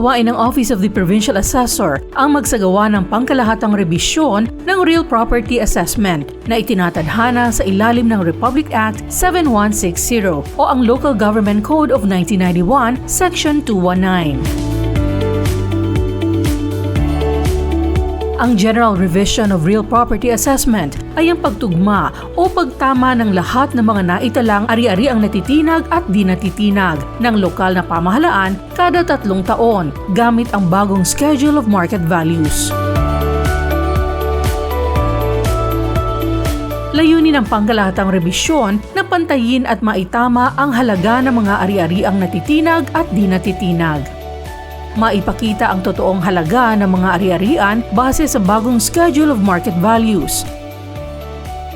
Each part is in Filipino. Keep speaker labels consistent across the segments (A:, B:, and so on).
A: gawain ng Office of the Provincial Assessor ang magsagawa ng pangkalahatang rebisyon ng real property assessment na itinatadhana sa ilalim ng Republic Act 7160 o ang Local Government Code of 1991, Section 219. Ang General Revision of Real Property Assessment ay ang pagtugma o pagtama ng lahat ng mga naitalang ari-ariang natitinag at di natitinag ng lokal na pamahalaan kada 3 taon gamit ang bagong Schedule of Market Values. Layunin ng pangkalahatang rebisyon na pantayin at maitama ang halaga ng mga ari-ariang natitinag at di natitinag. Maipakita ang totoong halaga ng mga ari-arian base sa bagong Schedule of Market Values.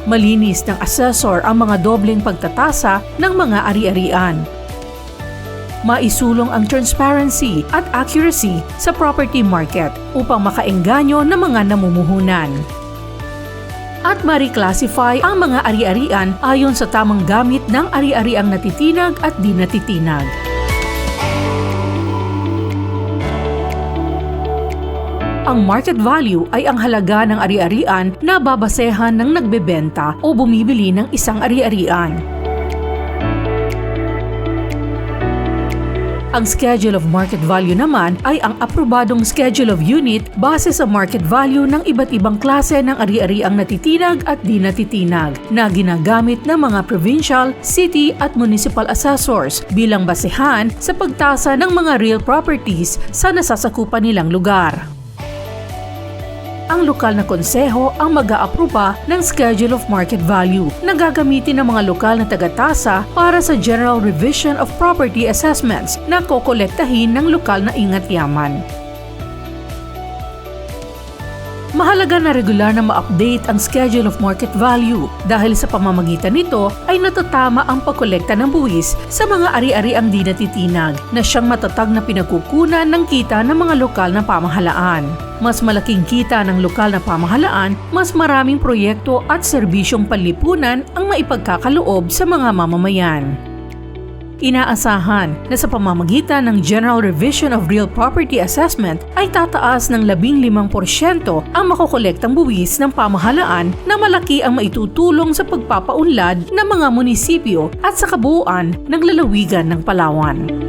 A: Malinis ng assessor ang mga dobleng pagtatasa ng mga ari-arian. Maisulong ang transparency at accuracy sa property market upang makaengganyo ng mga namumuhunan. At ma-reclassify ang mga ari-arian ayon sa tamang gamit ng ari-ariang natitinag at di natitinag. Ang market value ay ang halaga ng ari-arian na babasehan ng nagbebenta o bumibili ng isang ari-arian. Ang Schedule of Market Value naman ay ang aprobadong schedule of unit base sa market value ng iba't ibang klase ng ari-ariang natitinag at di natitinag na ginagamit ng mga provincial, city at municipal assessors bilang basehan sa pagtasa ng mga real properties sa nasasakupan nilang lugar. Ang lokal na konseho ang mag-aaproba ng Schedule of Market Value na gagamitin ng mga lokal na tagatasa para sa General Revision of Property Assessments na kokolektahin ng lokal na ingat-yaman. Mahalaga na regular na ma-update ang Schedule of Market Value dahil sa pamamagitan nito ay natatama ang pagkolekta ng buwis sa mga ari-ariang di natitinag na siyang matatag na pinagkukunan ng kita ng mga lokal na pamahalaan. Mas malaking kita ng lokal na pamahalaan, mas maraming proyekto at serbisyong panlipunan ang maipagkakaloob sa mga mamamayan. Inaasahan na sa pamamagitan ng General Revision of Real Property Assessment ay tataas ng 15% ang makokolektang buwis ng pamahalaan na malaki ang maitutulong sa pagpapaunlad ng mga munisipyo at sa kabuuan ng lalawigan ng Palawan.